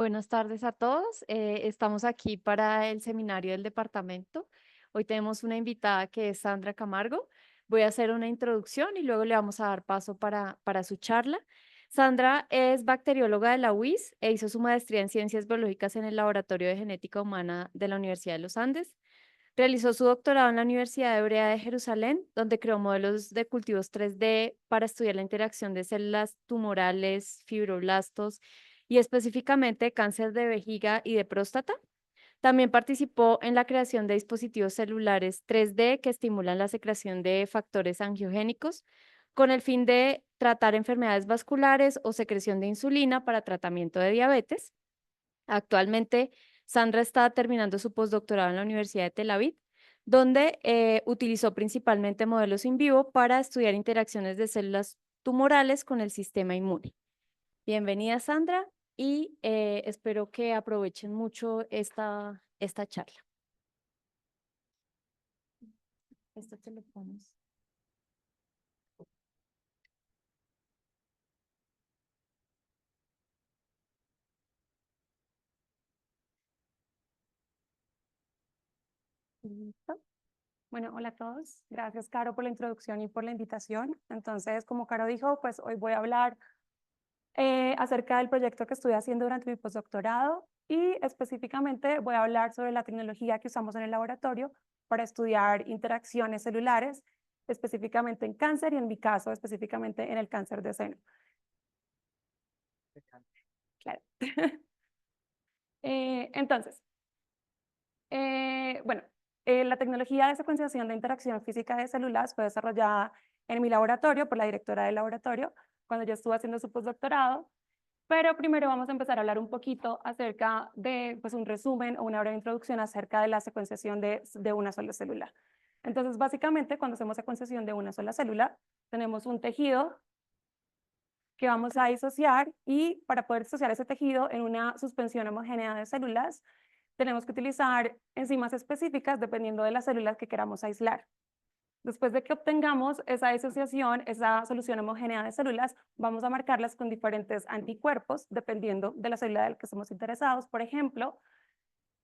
Buenas tardes a todos. Estamos aquí para el seminario del departamento. Hoy tenemos una invitada que es Sandra Camargo. Voy a hacer una introducción y luego le vamos a dar paso para su charla. Sandra es bacterióloga de la UIS e hizo su maestría en ciencias biológicas en el Laboratorio de Genética Humana de la Universidad de los Andes. Realizó su doctorado en la Universidad Hebrea de Jerusalén, donde creó modelos de cultivos 3D para estudiar la interacción de células tumorales, fibroblastos y específicamente de cáncer de vejiga y de próstata. También participó en la creación de dispositivos celulares 3D que estimulan la secreción de factores angiogénicos con el fin de tratar enfermedades vasculares o secreción de insulina para tratamiento de diabetes. Actualmente, Sandra está terminando su postdoctorado en la Universidad de Tel Aviv, donde utilizó principalmente modelos in vivo para estudiar interacciones de células tumorales con el sistema inmune. Bienvenida, Sandra, y espero que aprovechen mucho esta charla. Esto te lo pones. Listo. Bueno, hola a todos. Gracias, Caro, por la introducción y por la invitación. Entonces, como Caro dijo, pues hoy voy a hablar acerca del proyecto que estoy haciendo durante mi postdoctorado y específicamente voy a hablar sobre la tecnología que usamos en el laboratorio para estudiar interacciones celulares, específicamente en cáncer y en mi caso, específicamente en el cáncer de seno. Claro. Entonces, bueno, la tecnología de secuenciación de interacción física de células fue desarrollada en mi laboratorio por la directora del laboratorio cuando yo estuve haciendo su postdoctorado, pero primero vamos a empezar a hablar un poquito acerca de pues, un resumen o una breve introducción acerca de la secuenciación de una sola célula. Entonces, básicamente, cuando hacemos secuenciación de una sola célula, tenemos un tejido que vamos a disociar y para poder disociar ese tejido en una suspensión homogénea de células, tenemos que utilizar enzimas específicas dependiendo de las células que queramos aislar. Después de que obtengamos esa disociación, esa solución homogénea de células, vamos a marcarlas con diferentes anticuerpos dependiendo de la célula de la que estemos interesados. Por ejemplo,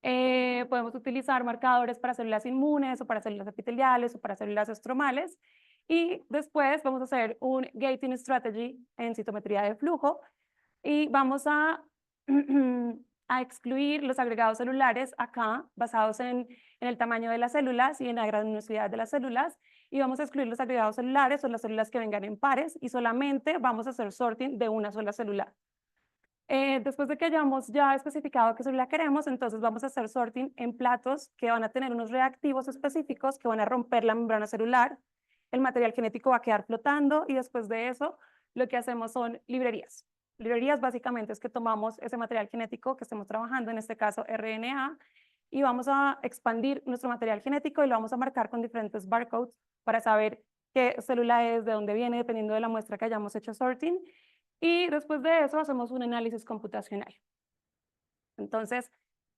podemos utilizar marcadores para células inmunes o para células epiteliales o para células estromales. Y después vamos a hacer un gating strategy en citometría de flujo y vamos a, a excluir los agregados celulares acá basados en el tamaño de las células y en la granulosidad de las células y vamos a excluir los agregados celulares o las células que vengan en pares y solamente vamos a hacer sorting de una sola célula. Después de que hayamos ya especificado qué célula queremos, entonces vamos a hacer sorting en platos que van a tener unos reactivos específicos que van a romper la membrana celular. El material genético va a quedar flotando y después de eso lo que hacemos son librerías. Librerías básicamente es que tomamos ese material genético que estemos trabajando, en este caso RNA, y vamos a expandir nuestro material genético y lo vamos a marcar con diferentes barcodes para saber qué célula es, de dónde viene, dependiendo de la muestra que hayamos hecho sorting. Y después de eso hacemos un análisis computacional. Entonces,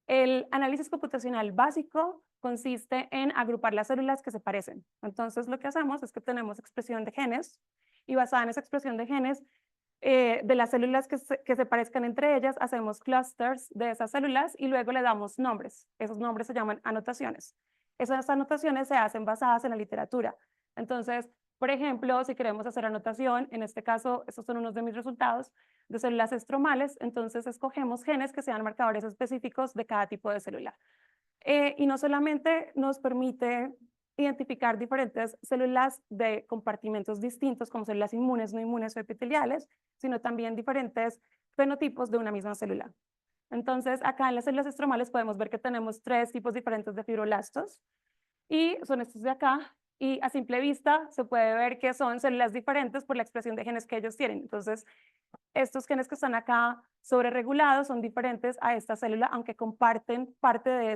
el análisis computacional básico consiste en agrupar las células que se parecen. Entonces, lo que hacemos es que tenemos expresión de genes y basada en esa expresión de genes de las células que se parezcan entre ellas, hacemos clusters de esas células y luego le damos nombres. Esos nombres se llaman anotaciones. Esas anotaciones se hacen basadas en la literatura. Entonces, por ejemplo, si queremos hacer anotación, en este caso, estos son unos de mis resultados, de células estromales, entonces escogemos genes que sean marcadores específicos de cada tipo de célula. Y no solamente nos permite identificar diferentes células de compartimentos distintos, como células inmunes, no inmunes o epiteliales, sino también diferentes fenotipos de una misma célula. Entonces, acá en las células estromales podemos ver que tenemos tres tipos diferentes de fibroblastos y son estos de acá. Y a simple vista se puede ver que son células diferentes por la expresión de genes que ellos tienen. Entonces, estos genes que están acá sobreregulados son diferentes a esta célula, aunque comparten parte de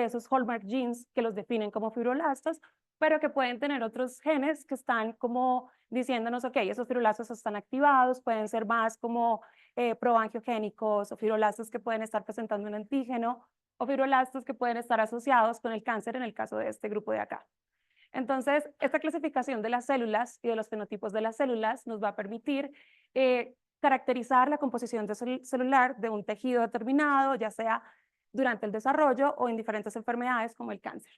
esos hallmark genes que los definen como fibroblastos, pero que pueden tener otros genes que están como diciéndonos, ok, esos fibroblastos están activados, pueden ser más como proangiogénicos o fibroblastos que pueden estar presentando un antígeno o fibroblastos que pueden estar asociados con el cáncer en el caso de este grupo de acá. Entonces, esta clasificación de las células y de los fenotipos de las células nos va a permitir caracterizar la composición celular de un tejido determinado, ya sea durante el desarrollo o en diferentes enfermedades como el cáncer.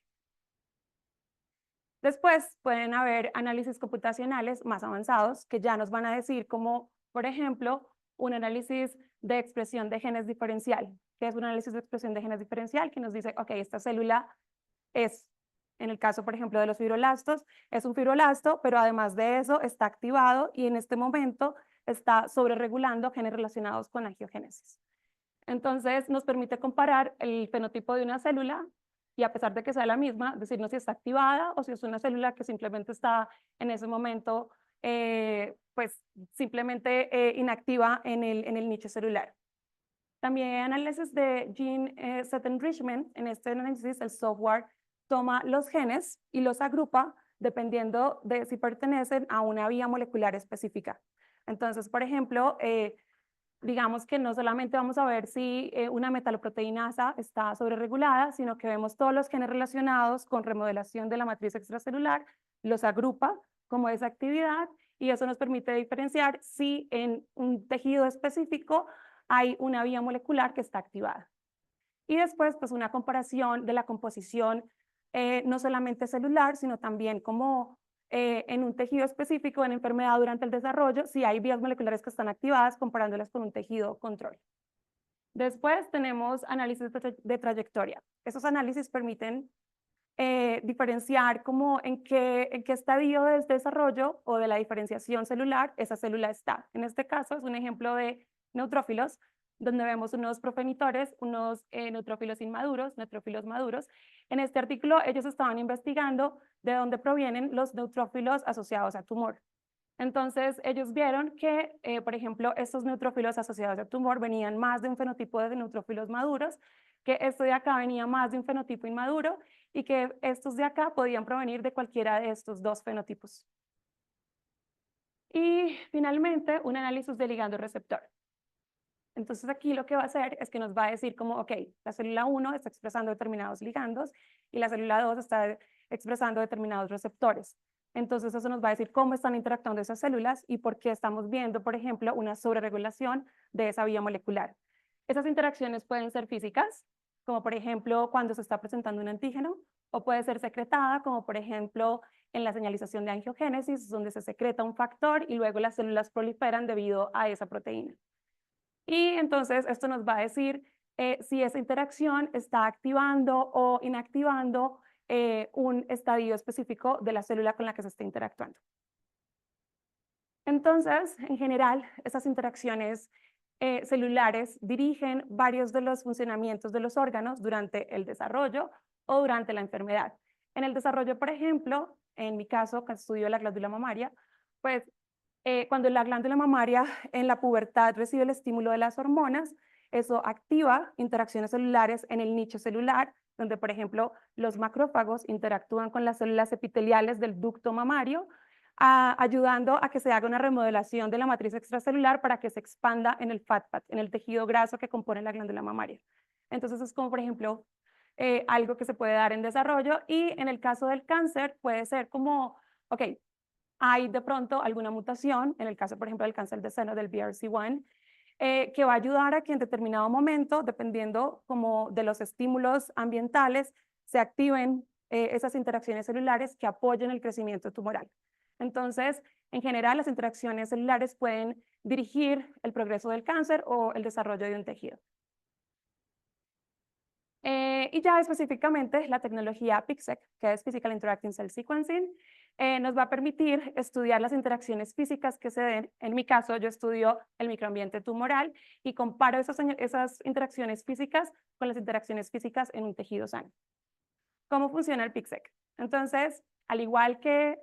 Después pueden haber análisis computacionales más avanzados que ya nos van a decir como, por ejemplo, un análisis de expresión de genes diferencial. ¿Qué es un análisis de expresión de genes diferencial? Que nos dice, ok, esta célula es, en el caso, por ejemplo, de los fibroblastos, es un fibroblasto, pero además de eso está activado y en este momento está sobreregulando genes relacionados con angiogénesis. Entonces, nos permite comparar el fenotipo de una célula y a pesar de que sea la misma, decirnos si está activada o si es una célula que simplemente está en ese momento, pues simplemente inactiva en el nicho celular. También hay análisis de gene set enrichment. En este análisis, el software toma los genes y los agrupa dependiendo de si pertenecen a una vía molecular específica. Entonces, por ejemplo, digamos que no solamente vamos a ver si una metaloproteinasa está sobreregulada, sino que vemos todos los genes relacionados con remodelación de la matriz extracelular, los agrupa como esa actividad y eso nos permite diferenciar si en un tejido específico hay una vía molecular que está activada. Y después, pues una comparación de la composición no solamente celular, sino también como en un tejido específico, en enfermedad durante el desarrollo, si hay vías moleculares que están activadas, comparándolas con un tejido control. Después tenemos análisis de trayectoria. Esos análisis permiten diferenciar como en qué estadio del desarrollo o de la diferenciación celular esa célula está. En este caso es un ejemplo de neutrófilos, donde vemos unos progenitores, unos neutrófilos inmaduros, neutrófilos maduros. En este artículo ellos estaban investigando de dónde provienen los neutrófilos asociados a tumor. Entonces, ellos vieron que, por ejemplo, estos neutrófilos asociados al tumor venían más de un fenotipo de neutrófilos maduros, que esto de acá venía más de un fenotipo inmaduro y que estos de acá podían provenir de cualquiera de estos dos fenotipos. Y finalmente, un análisis de ligando receptor. Entonces, aquí lo que va a hacer es que nos va a decir como, ok, la célula 1 está expresando determinados ligandos y la célula 2 está expresando determinados receptores. Entonces, eso nos va a decir cómo están interactuando esas células y por qué estamos viendo, por ejemplo, una sobreregulación de esa vía molecular. Esas interacciones pueden ser físicas, como por ejemplo cuando se está presentando un antígeno, o puede ser secretada, como por ejemplo en la señalización de angiogénesis, donde se secreta un factor y luego las células proliferan debido a esa proteína. Y entonces esto nos va a decir si esa interacción está activando o inactivando un estadio específico de la célula con la que se está interactuando. Entonces, en general, esas interacciones celulares dirigen varios de los funcionamientos de los órganos durante el desarrollo o durante la enfermedad. En el desarrollo, por ejemplo, en mi caso, que estudio la glándula mamaria, pues cuando la glándula mamaria en la pubertad recibe el estímulo de las hormonas, eso activa interacciones celulares en el nicho celular, donde, por ejemplo, los macrófagos interactúan con las células epiteliales del ducto mamario, ayudando a que se haga una remodelación de la matriz extracelular para que se expanda en el fat pad, en el tejido graso que compone la glándula mamaria. Entonces, es como, por ejemplo, algo que se puede dar en desarrollo y en el caso del cáncer puede ser como, ok, hay de pronto alguna mutación, en el caso, por ejemplo, del cáncer de seno del BRCA1, que va a ayudar a que en determinado momento, dependiendo como de los estímulos ambientales, se activen esas interacciones celulares que apoyen el crecimiento tumoral. Entonces, en general, las interacciones celulares pueden dirigir el progreso del cáncer o el desarrollo de un tejido. Y ya específicamente la tecnología PICSEQ, que es Physical Interacting Cell Sequencing, nos va a permitir estudiar las interacciones físicas que se den. En mi caso, yo estudio el microambiente tumoral y comparo esas interacciones físicas con las interacciones físicas en un tejido sano. ¿Cómo funciona el PICSEQ? Entonces, al igual que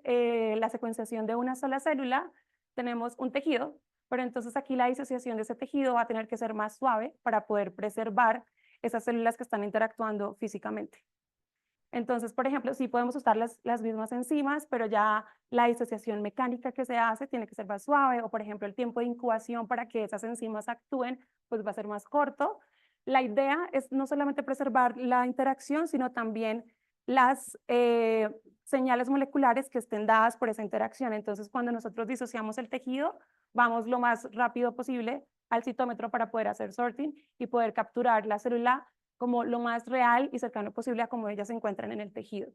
la secuenciación de una sola célula, tenemos un tejido, pero entonces aquí la disociación de ese tejido va a tener que ser más suave para poder preservar esas células que están interactuando físicamente. Entonces, por ejemplo, sí podemos usar las mismas enzimas, pero ya la disociación mecánica que se hace tiene que ser más suave, o por ejemplo, el tiempo de incubación para que esas enzimas actúen, pues va a ser más corto. La idea es no solamente preservar la interacción, sino también las señales moleculares que estén dadas por esa interacción. Entonces, cuando nosotros disociamos el tejido, vamos lo más rápido posible al citómetro para poder hacer sorting y poder capturar la célula como lo más real y cercano posible a cómo ellas se encuentran en el tejido.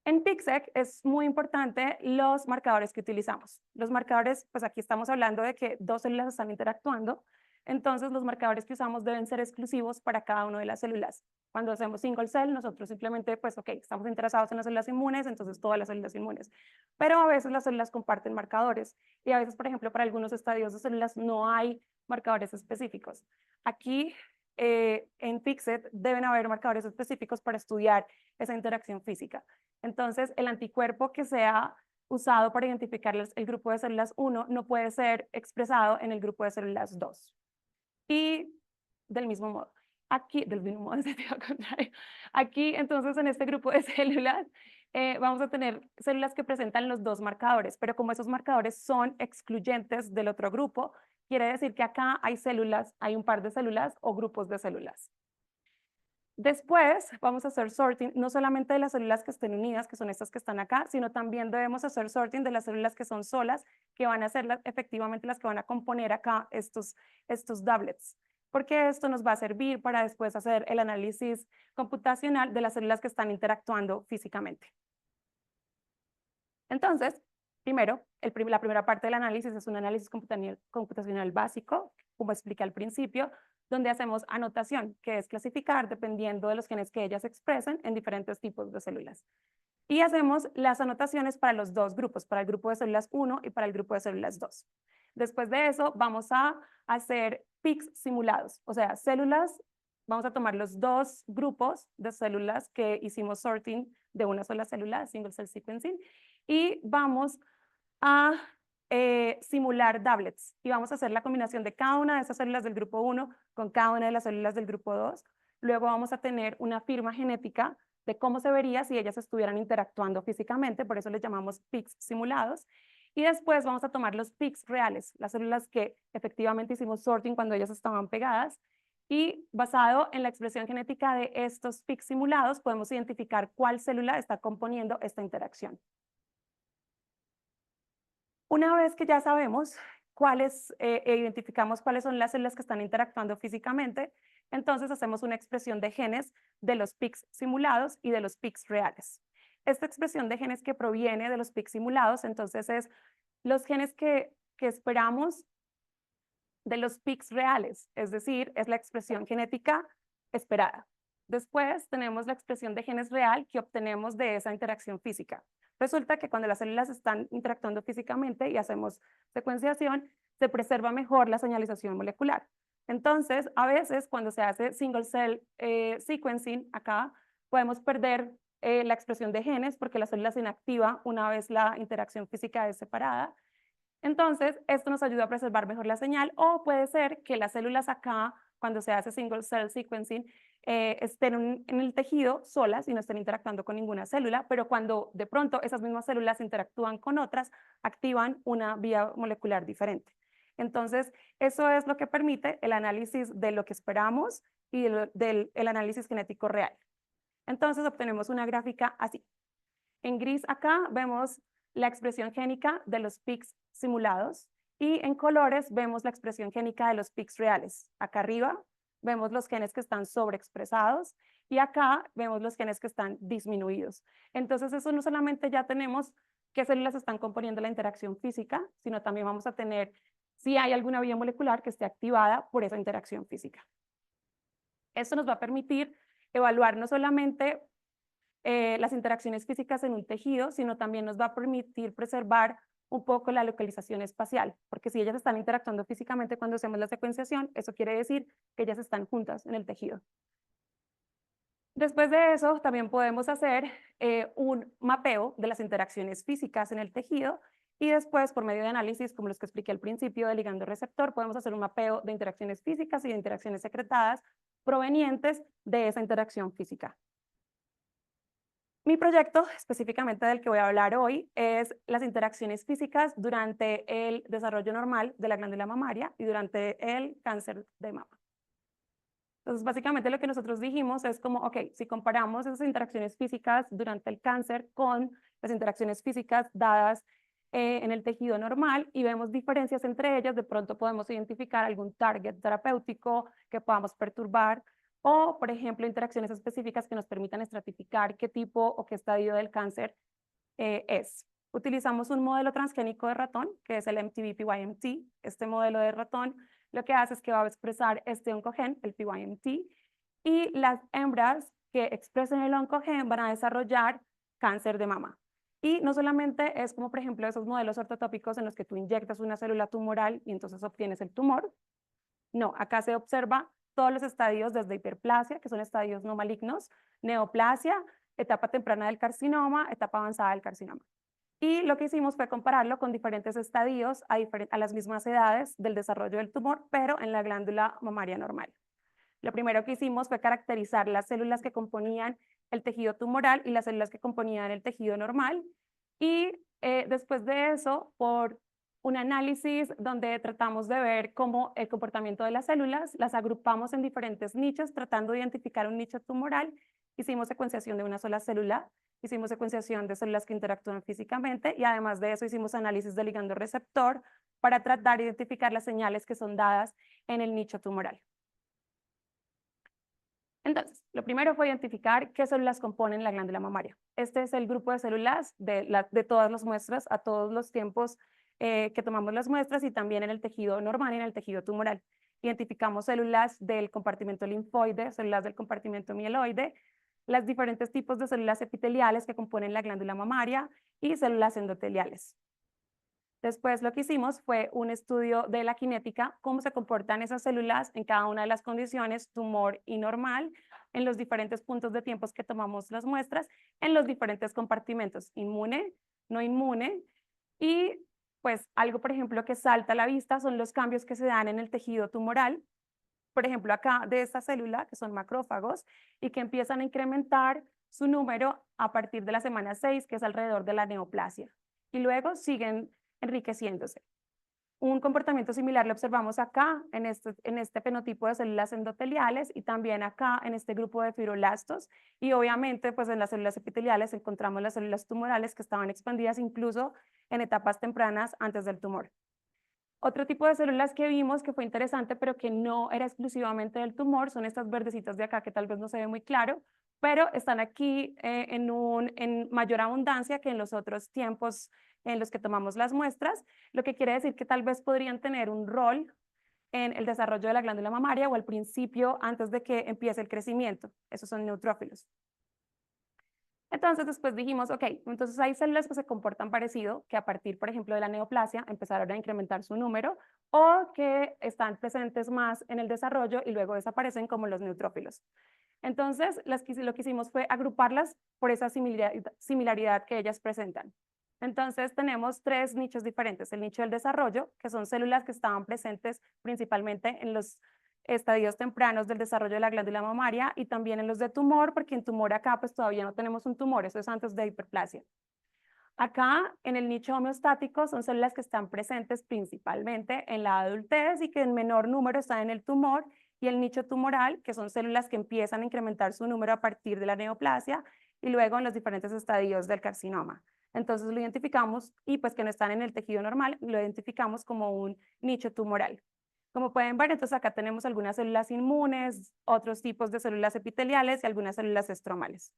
En PICSEC es muy importante los marcadores que utilizamos. Los marcadores, pues aquí estamos hablando de que dos células están interactuando, entonces los marcadores que usamos deben ser exclusivos para cada una de las células. Cuando hacemos single cell, nosotros simplemente, pues ok, estamos interesados en las células inmunes, entonces todas las células inmunes. Pero a veces las células comparten marcadores y a veces, por ejemplo, para algunos estadios de células no hay marcadores específicos. Aquí en PICSEC deben haber marcadores específicos para estudiar esa interacción física. Entonces, el anticuerpo que sea usado para identificar el grupo de células 1 no puede ser expresado en el grupo de células 2. Y del mismo modo, aquí, del mismo modo, en sentido contrario, aquí entonces en este grupo de células vamos a tener células que presentan los dos marcadores, pero como esos marcadores son excluyentes del otro grupo, quiere decir que acá hay células, hay un par de células o grupos de células. Después vamos a hacer sorting no solamente de las células que estén unidas, que son estas que están acá, sino también debemos hacer sorting de las células que son solas, que van a ser efectivamente las que van a componer acá estos doublets, porque esto nos va a servir para después hacer el análisis computacional de las células que están interactuando físicamente. Entonces, primero, la primera parte del análisis es un análisis computacional básico, como expliqué al principio, donde hacemos anotación, que es clasificar dependiendo de los genes que ellas expresen en diferentes tipos de células. Y hacemos las anotaciones para los dos grupos, para el grupo de células 1 y para el grupo de células 2. Después de eso, vamos a hacer PICS simulados, o sea, células, vamos a tomar los dos grupos de células que hicimos sorting de una sola célula, single cell sequencing, y vamos a simular doublets y vamos a hacer la combinación de cada una de esas células del grupo 1 con cada una de las células del grupo 2. Luego vamos a tener una firma genética de cómo se vería si ellas estuvieran interactuando físicamente, por eso les llamamos PICS simulados. Y después vamos a tomar los PICS reales, las células que efectivamente hicimos sorting cuando ellas estaban pegadas. Y basado en la expresión genética de estos PICS simulados, podemos identificar cuál célula está componiendo esta interacción. Una vez que ya sabemos identificamos cuáles son las células que están interactuando físicamente, entonces hacemos una expresión de genes de los PICS simulados y de los PICS reales. Esta expresión de genes que proviene de los PICS simulados, entonces es los genes que esperamos de los PICS reales, es decir, es la expresión genética esperada. Después tenemos la expresión de genes real que obtenemos de esa interacción física. Resulta que cuando las células están interactuando físicamente y hacemos secuenciación, se preserva mejor la señalización molecular. Entonces, a veces cuando se hace single cell sequencing, acá podemos perder la expresión de genes porque la célula se inactiva una vez la interacción física es separada. Entonces, esto nos ayuda a preservar mejor la señal o puede ser que las células acá, cuando se hace single cell sequencing, estén en el tejido solas y no estén interactuando con ninguna célula, pero cuando de pronto esas mismas células interactúan con otras, activan una vía molecular diferente. Entonces, eso es lo que permite el análisis de lo que esperamos y del análisis genético real. Entonces, obtenemos una gráfica así. En gris acá vemos la expresión génica de los PICS simulados y en colores vemos la expresión génica de los PICS reales. Acá arriba vemos los genes que están sobreexpresados y acá vemos los genes que están disminuidos. Entonces eso no solamente ya tenemos qué células están componiendo la interacción física, sino también vamos a tener si hay alguna vía molecular que esté activada por esa interacción física. Esto nos va a permitir evaluar no solamente las interacciones físicas en un tejido, sino también nos va a permitir preservar un poco la localización espacial, porque si ellas están interactuando físicamente cuando hacemos la secuenciación, eso quiere decir que ellas están juntas en el tejido. Después de eso, también podemos hacer un mapeo de las interacciones físicas en el tejido y después, por medio de análisis, como los que expliqué al principio de ligando-receptor, podemos hacer un mapeo de interacciones físicas y de interacciones secretadas provenientes de esa interacción física. Mi proyecto, específicamente del que voy a hablar hoy, es las interacciones físicas durante el desarrollo normal de la glándula mamaria y durante el cáncer de mama. Entonces, básicamente lo que nosotros dijimos es como, ok, si comparamos esas interacciones físicas durante el cáncer con las interacciones físicas dadas en el tejido normal y vemos diferencias entre ellas, de pronto podemos identificar algún target terapéutico que podamos perturbar o, por ejemplo, interacciones específicas que nos permitan estratificar qué tipo o qué estadio del cáncer es. Utilizamos un modelo transgénico de ratón, que es el MTV-PYMT. Este modelo de ratón lo que hace es que va a expresar este oncogen, el PYMT, y las hembras que expresen el oncogen van a desarrollar cáncer de mama. Y no solamente es como, por ejemplo, esos modelos ortotópicos en los que tú inyectas una célula tumoral y entonces obtienes el tumor. No, acá se observa todos los estadios desde hiperplasia, que son estadios no malignos, neoplasia, etapa temprana del carcinoma, etapa avanzada del carcinoma. Y lo que hicimos fue compararlo con diferentes estadios a las mismas edades del desarrollo del tumor, pero en la glándula mamaria normal. Lo primero que hicimos fue caracterizar las células que componían el tejido tumoral y las células que componían el tejido normal. Y después de eso, por un análisis donde tratamos de ver cómo el comportamiento de las células, las agrupamos en diferentes nichos, tratando de identificar un nicho tumoral. Hicimos secuenciación de una sola célula, hicimos secuenciación de células que interactúan físicamente y además de eso hicimos análisis de ligando receptor para tratar de identificar las señales que son dadas en el nicho tumoral. Entonces, lo primero fue identificar qué células componen la glándula mamaria. Este es el grupo de células de todas las muestras a todos los tiempos que tomamos las muestras y también en el tejido normal y en el tejido tumoral. Identificamos células del compartimento linfoide, células del compartimento mieloide, los diferentes tipos de células epiteliales que componen la glándula mamaria y células endoteliales. Después lo que hicimos fue un estudio de la cinética, cómo se comportan esas células en cada una de las condiciones, tumor y normal, en los diferentes puntos de tiempos que tomamos las muestras, en los diferentes compartimentos, inmune, no inmune, y pues algo, por ejemplo, que salta a la vista son los cambios que se dan en el tejido tumoral, por ejemplo, acá de esta célula, que son macrófagos, y que empiezan a incrementar su número a partir de la semana 6, que es alrededor de la neoplasia, y luego siguen enriqueciéndose. Un comportamiento similar lo observamos acá en este fenotipo de células endoteliales y también acá en este grupo de fibroblastos y obviamente pues en las células epiteliales encontramos las células tumorales que estaban expandidas incluso en etapas tempranas antes del tumor. Otro tipo de células que vimos que fue interesante, pero que no era exclusivamente del tumor, son estas verdecitas de acá que tal vez no se ve muy claro, pero están aquí en mayor abundancia que en los otros tiempos en los que tomamos las muestras, lo que quiere decir que tal vez podrían tener un rol en el desarrollo de la glándula mamaria o al principio antes de que empiece el crecimiento. Esos son neutrófilos. Entonces después dijimos, ok, entonces hay células que se comportan parecido, que a partir, por ejemplo, de la neoplasia empezaron a incrementar su número o que están presentes más en el desarrollo y luego desaparecen como los neutrófilos. Entonces, lo que hicimos fue agruparlas por esa similaridad que ellas presentan. Entonces, tenemos tres nichos diferentes. El nicho del desarrollo, que son células que estaban presentes principalmente en los estadios tempranos del desarrollo de la glándula mamaria y también en los de tumor, porque en tumor acá pues todavía no tenemos un tumor, eso es antes de hiperplasia. Acá en el nicho homeostático son células que están presentes principalmente en la adultez y que en menor número están en el tumor y el nicho tumoral, que son células que empiezan a incrementar su número a partir de la neoplasia y luego en los diferentes estadios del carcinoma. Entonces lo identificamos y pues que no están en el tejido normal, lo identificamos como un nicho tumoral. Como pueden ver, entonces acá tenemos algunas células inmunes, otros tipos de células epiteliales y algunas células estromales.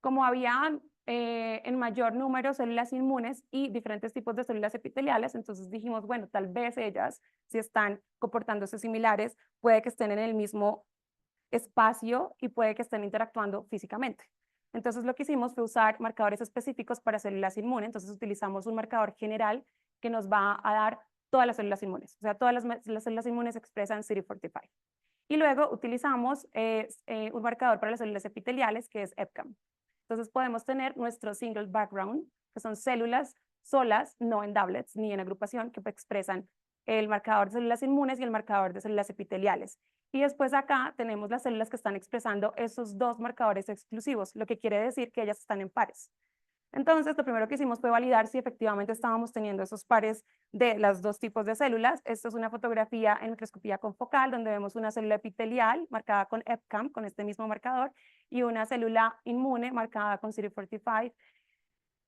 Como había en mayor número células inmunes y diferentes tipos de células epiteliales, entonces dijimos, bueno, tal vez ellas, si están comportándose similares, puede que estén en el mismo espacio y puede que estén interactuando físicamente. Entonces lo que hicimos fue usar marcadores específicos para células inmunes, entonces utilizamos un marcador general que nos va a dar todas las células inmunes, o sea, todas las células inmunes expresan CD45. Y luego utilizamos un marcador para las células epiteliales que es EpCAM. Entonces podemos tener nuestro single background, que son células solas, no en doublets ni en agrupación, que expresan el marcador de células inmunes y el marcador de células epiteliales. Y después acá tenemos las células que están expresando esos dos marcadores exclusivos, lo que quiere decir que ellas están en pares. Entonces, lo primero que hicimos fue validar si efectivamente estábamos teniendo esos pares de los dos tipos de células. Esto es una fotografía en microscopía confocal donde vemos una célula epitelial marcada con EpCAM, con este mismo marcador, y una célula inmune marcada con CD45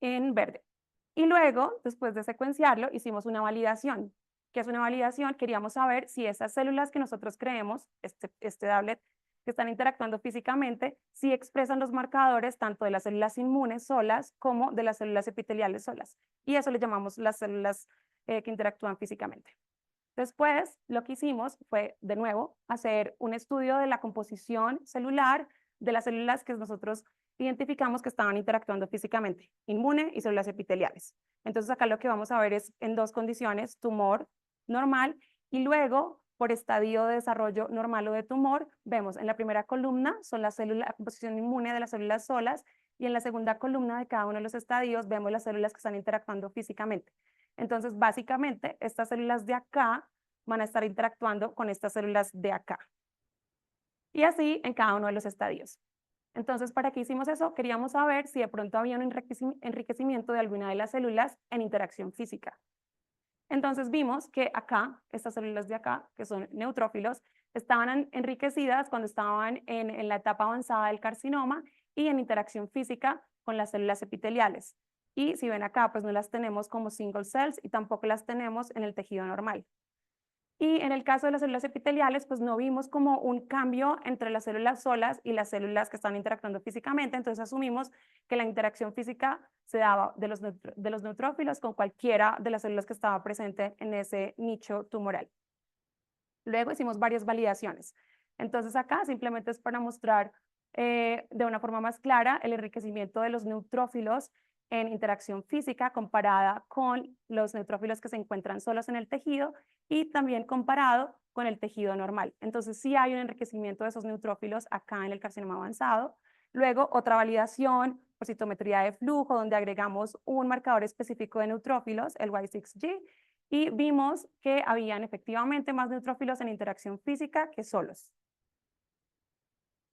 en verde. Y luego, después de secuenciarlo, hicimos una validación. ¿Qué es una validación? Queríamos saber si esas células que nosotros creemos, este doublet, que están interactuando físicamente, si expresan los marcadores tanto de las células inmunes solas como de las células epiteliales solas. Y eso le llamamos las células que interactúan físicamente. Después, lo que hicimos fue, de nuevo, hacer un estudio de la composición celular de las células que nosotros identificamos que estaban interactuando físicamente, inmune y células epiteliales. Entonces, acá lo que vamos a ver es en dos condiciones, tumor normal y luego, por estadio de desarrollo normal o de tumor, vemos en la primera columna son las células, la composición inmune de las células solas y en la segunda columna de cada uno de los estadios vemos las células que están interactuando físicamente. Entonces, básicamente, estas células de acá van a estar interactuando con estas células de acá. Y así en cada uno de los estadios. Entonces, ¿para qué hicimos eso? Queríamos saber si de pronto había un enriquecimiento de alguna de las células en interacción física. Entonces vimos que acá, estas células de acá, que son neutrófilos, estaban enriquecidas cuando estaban en la etapa avanzada del carcinoma y en interacción física con las células epiteliales. Y si ven acá, pues no las tenemos como single cells y tampoco las tenemos en el tejido normal. Y en el caso de las células epiteliales, pues no vimos como un cambio entre las células solas y las células que están interactuando físicamente, entonces asumimos que la interacción física se daba de los neutrófilos con cualquiera de las células que estaba presente en ese nicho tumoral. Luego hicimos varias validaciones. Entonces acá simplemente es para mostrar de una forma más clara el enriquecimiento de los neutrófilos en interacción física comparada con los neutrófilos que se encuentran solos en el tejido y también comparado con el tejido normal. Entonces sí hay un enriquecimiento de esos neutrófilos acá en el carcinoma avanzado. Luego otra validación por citometría de flujo donde agregamos un marcador específico de neutrófilos, el Y6G, y vimos que habían efectivamente más neutrófilos en interacción física que solos.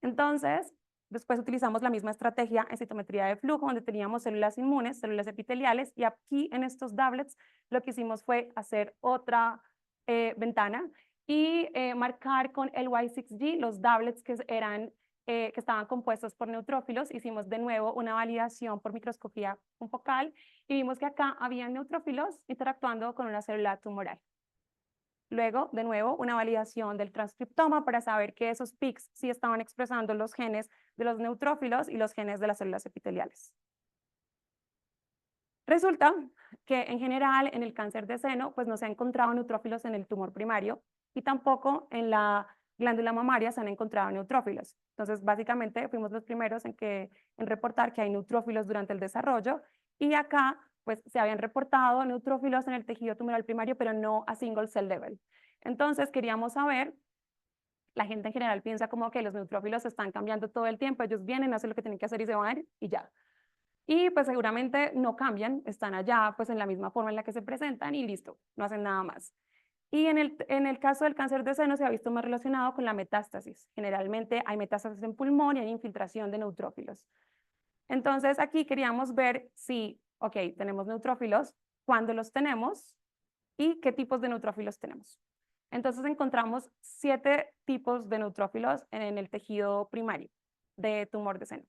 Entonces, después utilizamos la misma estrategia en citometría de flujo, donde teníamos células inmunes, células epiteliales, y aquí en estos doublets lo que hicimos fue hacer otra ventana y marcar con el Y6G los doublets que estaban compuestos por neutrófilos. Hicimos de nuevo una validación por microscopía confocal y vimos que acá había neutrófilos interactuando con una célula tumoral. Luego, de nuevo, una validación del transcriptoma para saber que esos PICs sí estaban expresando los genes de los neutrófilos y los genes de las células epiteliales. Resulta que en general en el cáncer de seno pues no se han encontrado neutrófilos en el tumor primario y tampoco en la glándula mamaria se han encontrado neutrófilos. Entonces, básicamente fuimos los primeros en reportar que hay neutrófilos durante el desarrollo y acá pues se habían reportado neutrófilos en el tejido tumoral primario, pero no a single cell level. Entonces, queríamos saber, la gente en general piensa como que los neutrófilos están cambiando todo el tiempo, ellos vienen, hacen lo que tienen que hacer y se van y ya. Y pues seguramente no cambian, están allá pues en la misma forma en la que se presentan y listo, no hacen nada más. Y en el caso del cáncer de seno se ha visto más relacionado con la metástasis. Generalmente hay metástasis en pulmón y hay infiltración de neutrófilos. Entonces aquí queríamos ver si, ok, tenemos neutrófilos, cuándo los tenemos y qué tipos de neutrófilos tenemos. Entonces encontramos 7 tipos de neutrófilos en el tejido primario de tumor de seno.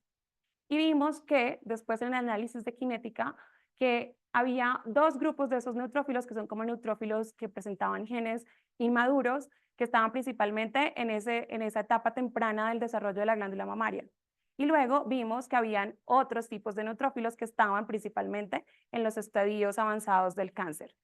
Y vimos que después en el análisis de cinética que había 2 grupos de esos neutrófilos que son como neutrófilos que presentaban genes inmaduros que estaban principalmente en esa etapa temprana del desarrollo de la glándula mamaria. Y luego vimos que habían otros tipos de neutrófilos que estaban principalmente en los estadios avanzados del cáncer.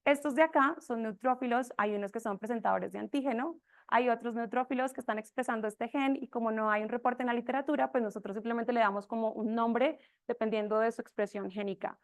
Estos de acá son neutrófilos, hay unos que son presentadores de antígeno, hay otros neutrófilos que están expresando este gen y como no hay un reporte en la literatura, pues nosotros simplemente le damos como un nombre dependiendo de su expresión génica.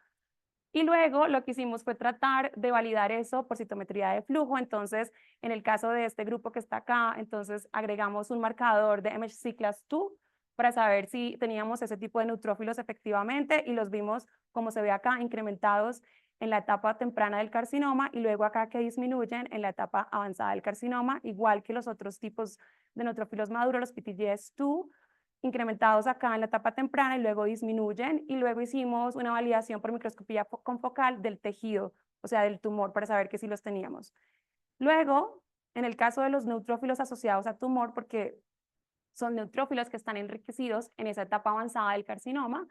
Y luego lo que hicimos fue tratar de validar eso por citometría de flujo. Entonces, en el caso de este grupo que está acá, entonces agregamos un marcador de MHC class 2 para saber si teníamos ese tipo de neutrófilos efectivamente y los vimos, como se ve acá, incrementados en la etapa temprana del carcinoma y luego acá que disminuyen en la etapa avanzada del carcinoma, igual que los otros tipos de neutrófilos maduros, los PTGS2 incrementados acá en la etapa temprana y luego disminuyen, y luego hicimos una validación por microscopía confocal del tejido, o sea, del tumor, para saber que sí los teníamos. Luego, en el caso de los neutrófilos asociados a tumor, porque son neutrófilos que están enriquecidos en esa etapa avanzada del carcinoma,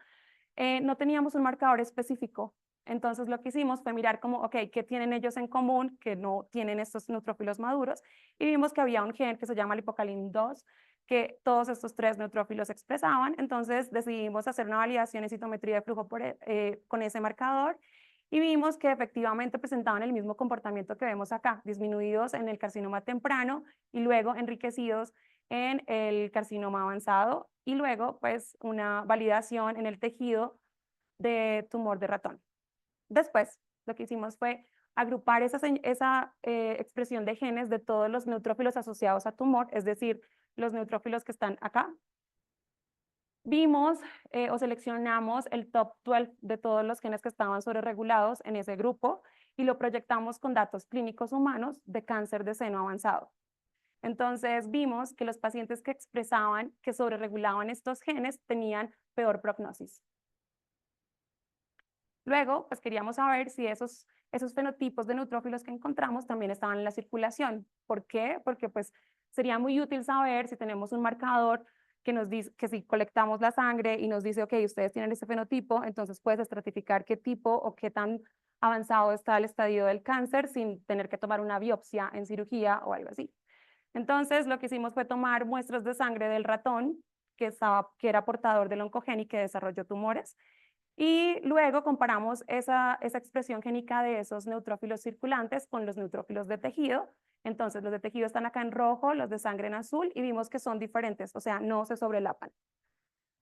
no teníamos un marcador específico. Entonces lo que hicimos fue mirar como, ok, ¿qué tienen ellos en común que no tienen estos neutrófilos maduros? Y vimos que había un gen que se llama lipocalin 2 que todos estos tres neutrófilos expresaban. Entonces decidimos hacer una validación en citometría de flujo con ese marcador y vimos que efectivamente presentaban el mismo comportamiento que vemos acá, disminuidos en el carcinoma temprano y luego enriquecidos en el carcinoma avanzado y luego pues una validación en el tejido de tumor de ratón. Después lo que hicimos fue agrupar esa expresión de genes de todos los neutrófilos asociados a tumor, es decir, los neutrófilos que están acá. Vimos o seleccionamos el top 12 de todos los genes que estaban sobreregulados en ese grupo y lo proyectamos con datos clínicos humanos de cáncer de seno avanzado. Entonces vimos que los pacientes que expresaban, que sobreregulaban estos genes, tenían peor prognosis. Luego, pues queríamos saber si esos fenotipos de neutrófilos que encontramos también estaban en la circulación. ¿Por qué? Porque pues sería muy útil saber si tenemos un marcador que nos dice que si colectamos la sangre y nos dice, ok, ustedes tienen ese fenotipo, entonces puedes estratificar qué tipo o qué tan avanzado está el estadio del cáncer sin tener que tomar una biopsia en cirugía o algo así. Entonces, lo que hicimos fue tomar muestras de sangre del ratón que era portador del oncogén y que desarrolló tumores, y luego comparamos esa expresión génica de esos neutrófilos circulantes con los neutrófilos de tejido. Entonces, los de tejido están acá en rojo, los de sangre en azul, y vimos que son diferentes, o sea, no se sobrelapan.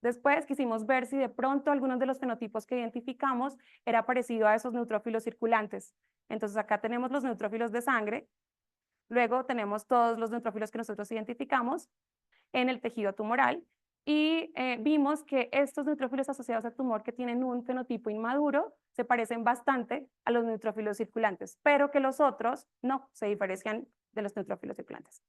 Después quisimos ver si de pronto algunos de los fenotipos que identificamos era parecido a esos neutrófilos circulantes. Entonces, acá tenemos los neutrófilos de sangre, luego tenemos todos los neutrófilos que nosotros identificamos en el tejido tumoral y vimos que estos neutrófilos asociados al tumor que tienen un fenotipo inmaduro se parecen bastante a los neutrófilos circulantes, pero que los otros no se diferencian de los neutrófilos circulantes.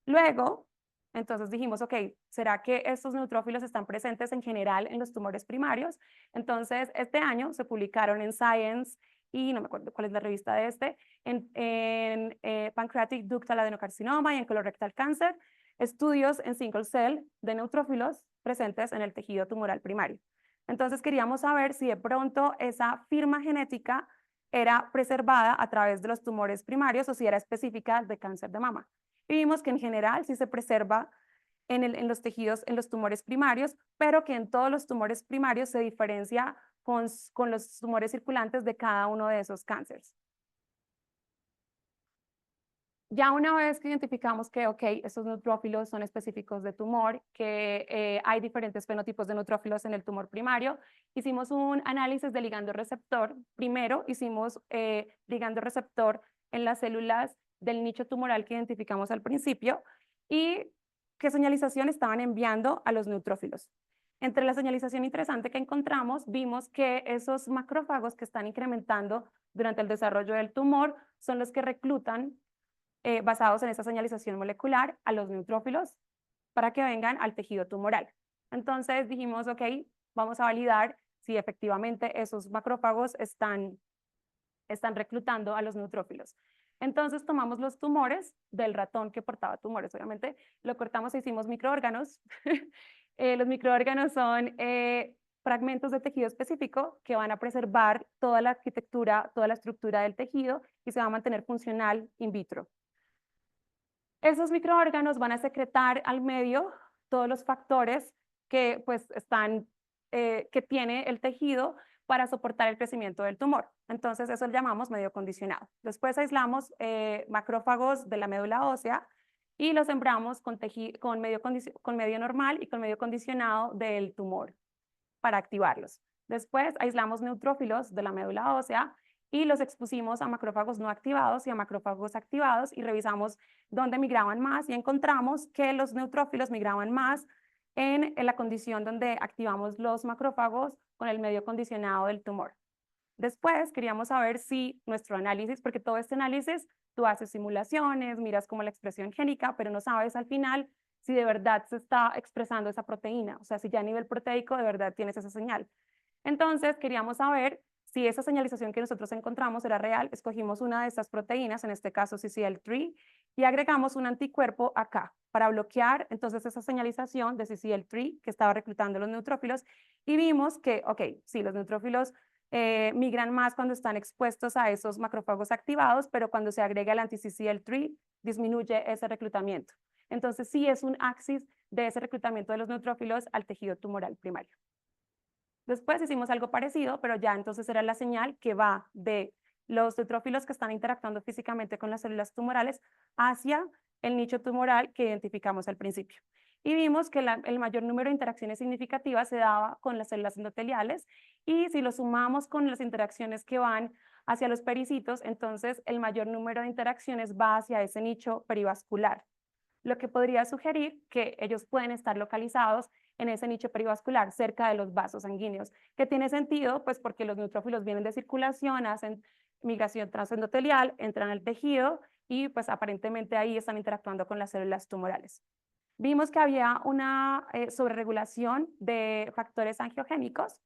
Luego, entonces dijimos, ok, ¿será que estos neutrófilos están presentes en general en los tumores primarios? Entonces, este año se publicaron en Science y no me acuerdo cuál es la revista de en Pancreatic Ductal Adenocarcinoma y en Colorectal Cancer, estudios en single cell de neutrófilos presentes en el tejido tumoral primario. Entonces queríamos saber si de pronto esa firma genética era preservada a través de los tumores primarios o si era específica de cáncer de mama. Y vimos que en general sí se preserva en los tejidos, en los tumores primarios, pero que en todos los tumores primarios se diferencia con los tumores circulantes de cada uno de esos cánceres. Ya una vez que identificamos que, ok, estos neutrófilos son específicos de tumor, que hay diferentes fenotipos de neutrófilos en el tumor primario, hicimos un análisis de ligando receptor. Primero hicimos ligando receptor en las células del nicho tumoral que identificamos al principio y qué señalización estaban enviando a los neutrófilos. Entre la señalización interesante que encontramos, vimos que esos macrófagos que están incrementando durante el desarrollo del tumor son los que reclutan basados en esa señalización molecular a los neutrófilos para que vengan al tejido tumoral. Entonces dijimos, ok, vamos a validar si efectivamente esos macrófagos están reclutando a los neutrófilos. Entonces tomamos los tumores del ratón que portaba tumores, obviamente lo cortamos e hicimos microórganos. Los microórganos son fragmentos de tejido específico que van a preservar toda la arquitectura, toda la estructura del tejido y se va a mantener funcional in vitro. Esos microórganos van a secretar al medio todos los factores que, pues, que tiene el tejido para soportar el crecimiento del tumor. Entonces, eso lo llamamos medio condicionado. Después aislamos macrófagos de la médula ósea y los sembramos con medio normal y con medio condicionado del tumor para activarlos. Después aislamos neutrófilos de la médula ósea y los expusimos a macrófagos no activados y a macrófagos activados y revisamos dónde migraban más y encontramos que los neutrófilos migraban más en la condición donde activamos los macrófagos con el medio condicionado del tumor. Después queríamos saber si nuestro análisis, porque todo este análisis tú haces simulaciones, miras como la expresión génica, pero no sabes al final si de verdad se está expresando esa proteína, o sea, si ya a nivel proteico de verdad tienes esa señal. Entonces, queríamos saber si esa señalización que nosotros encontramos era real. Escogimos una de estas proteínas, en este caso CCL3, y agregamos un anticuerpo acá para bloquear entonces esa señalización de CCL3 que estaba reclutando los neutrófilos, y vimos que, ok, sí, los neutrófilos migran más cuando están expuestos a esos macrófagos activados, pero cuando se agrega el anti-CCL3 disminuye ese reclutamiento. Entonces sí es un axis de ese reclutamiento de los neutrófilos al tejido tumoral primario. Después hicimos algo parecido, pero ya entonces era la señal que va de los neutrófilos que están interactuando físicamente con las células tumorales hacia el nicho tumoral que identificamos al principio. Y vimos que el mayor número de interacciones significativas se daba con las células endoteliales, y si lo sumamos con las interacciones que van hacia los pericitos, entonces el mayor número de interacciones va hacia ese nicho perivascular, lo que podría sugerir que ellos pueden estar localizados en ese nicho perivascular, cerca de los vasos sanguíneos, que tiene sentido, pues porque los neutrófilos vienen de circulación, hacen migración transendotelial, entran al tejido y pues aparentemente ahí están interactuando con las células tumorales. Vimos que había una sobreregulación de factores angiogénicos,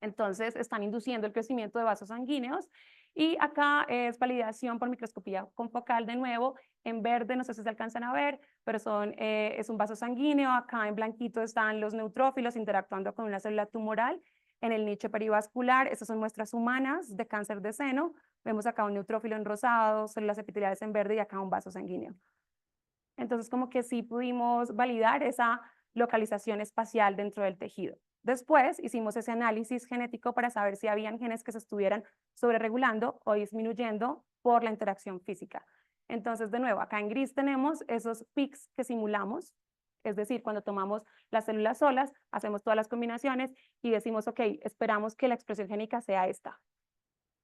entonces están induciendo el crecimiento de vasos sanguíneos. Y acá es validación por microscopía confocal de nuevo. En verde, no sé si se alcanzan a ver, pero es un vaso sanguíneo. Acá en blanquito están los neutrófilos interactuando con una célula tumoral en el nicho perivascular. Estas son muestras humanas de cáncer de seno. Vemos acá un neutrófilo en rosado, células epiteliales en verde y acá un vaso sanguíneo. Entonces, como que sí pudimos validar esa localización espacial dentro del tejido. Después hicimos ese análisis genético para saber si habían genes que se estuvieran sobreregulando o disminuyendo por la interacción física. Entonces, de nuevo, acá en gris tenemos esos pics que simulamos, es decir, cuando tomamos las células solas, hacemos todas las combinaciones y decimos, ok, esperamos que la expresión génica sea esta.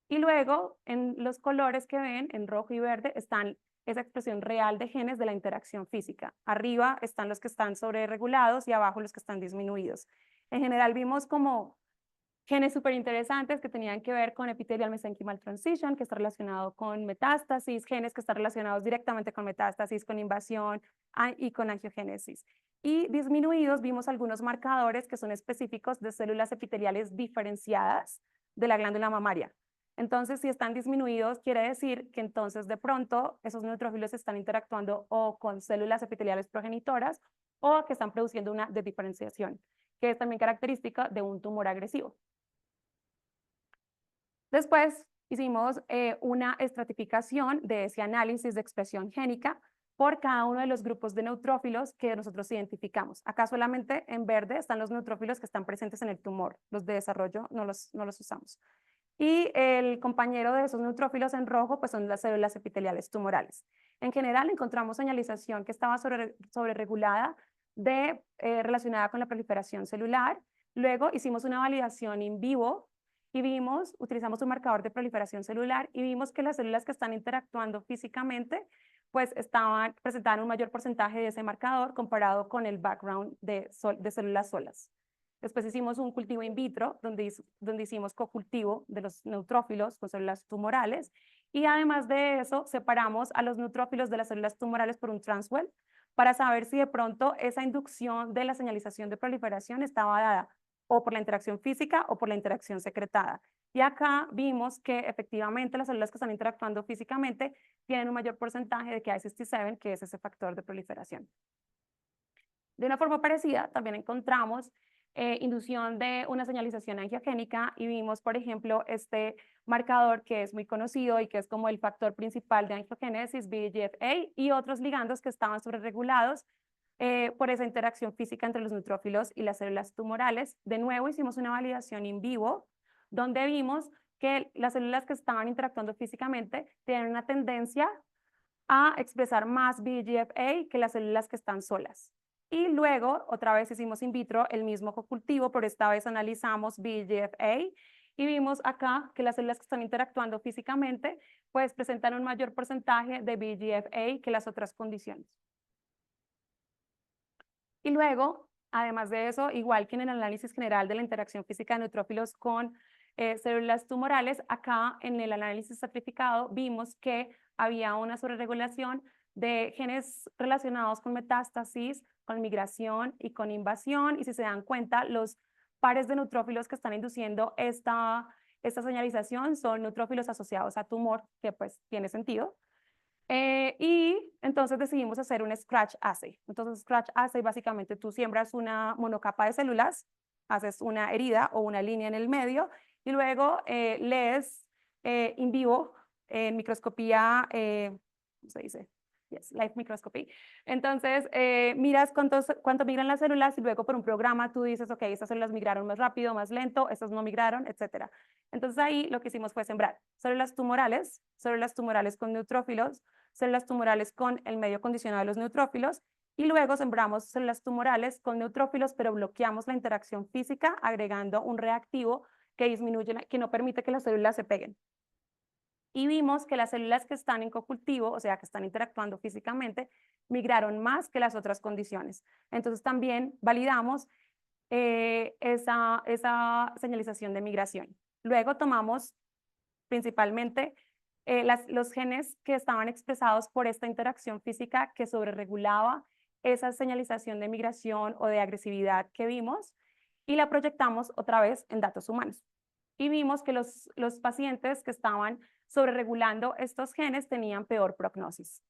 Y luego, en los colores que ven, en rojo y verde, están esa expresión real de genes de la interacción física. Arriba están los que están sobreregulados y abajo los que están disminuidos. En general vimos como genes súper interesantes que tenían que ver con epithelial mesenquimal transition, que está relacionado con metástasis, genes que están relacionados directamente con metástasis, con invasión y con angiogénesis. Y disminuidos vimos algunos marcadores que son específicos de células epiteliales diferenciadas de la glándula mamaria. Entonces, si están disminuidos, quiere decir que entonces de pronto esos neutrófilos están interactuando o con células epiteliales progenitoras o que están produciendo una desdiferenciación, que es también característica de un tumor agresivo. Después hicimos una estratificación de ese análisis de expresión génica por cada uno de los grupos de neutrófilos que nosotros identificamos. Acá solamente en verde están los neutrófilos que están presentes en el tumor. Los de desarrollo no los usamos. Y el compañero de esos neutrófilos en rojo pues son las células epiteliales tumorales. En general encontramos señalización que estaba sobreregulada relacionada con la proliferación celular. Luego hicimos una validación in vivo y utilizamos un marcador de proliferación celular y vimos que las células que están interactuando físicamente pues presentaban un mayor porcentaje de ese marcador comparado con el background de células solas. Después hicimos un cultivo in vitro donde hicimos cocultivo de los neutrófilos con células tumorales, y además de eso separamos a los neutrófilos de las células tumorales por un transwell para saber si de pronto esa inducción de la señalización de proliferación estaba dada o por la interacción física o por la interacción secretada. Y acá vimos que efectivamente las células que están interactuando físicamente tienen un mayor porcentaje de Ki67, que es ese factor de proliferación. De una forma parecida, también encontramos inducción de una señalización angiogénica y vimos, por ejemplo, este marcador que es muy conocido y que es como el factor principal de angiogénesis, VEGF-A, y otros ligandos que estaban sobreregulados por esa interacción física entre los neutrófilos y las células tumorales. De nuevo, hicimos una validación in vivo, donde vimos que las células que estaban interactuando físicamente tienen una tendencia a expresar más VEGF-A que las células que están solas. Y luego, otra vez hicimos in vitro el mismo cocultivo, pero esta vez analizamos VEGF-A y vimos acá que las células que están interactuando físicamente pues presentan un mayor porcentaje de VEGF-A que las otras condiciones. Y luego, además de eso, igual que en el análisis general de la interacción física de neutrófilos con células tumorales, acá en el análisis estratificado vimos que había una sobreregulación de genes relacionados con metástasis, con migración y con invasión. Y si se dan cuenta, los pares de neutrófilos que están induciendo esta señalización son neutrófilos asociados a tumor, que pues tiene sentido. Y entonces decidimos hacer un scratch assay. Entonces, scratch assay básicamente tú siembras una monocapa de células, haces una herida o una línea en el medio y luego lees in vivo en microscopía, ¿cómo se dice? Yes, live microscopy. Entonces, miras cuánto migran las células y luego por un programa tú dices, ok, estas células migraron más rápido, más lento, estas no migraron, etcétera. Entonces ahí lo que hicimos fue sembrar células tumorales con neutrófilos, células tumorales con el medio condicionado de los neutrófilos y luego sembramos células tumorales con neutrófilos, pero bloqueamos la interacción física agregando un reactivo que disminuye, que no permite que las células se peguen. Y vimos que las células que están en cocultivo, o sea, que están interactuando físicamente, migraron más que las otras condiciones. Entonces también validamos esa señalización de migración. Luego tomamos principalmente los genes que estaban expresados por esta interacción física que sobreregulaba esa señalización de migración o de agresividad que vimos y la proyectamos otra vez en datos humanos. Y vimos que los pacientes que estaban sobreregulando estos genes tenían peor prognosis.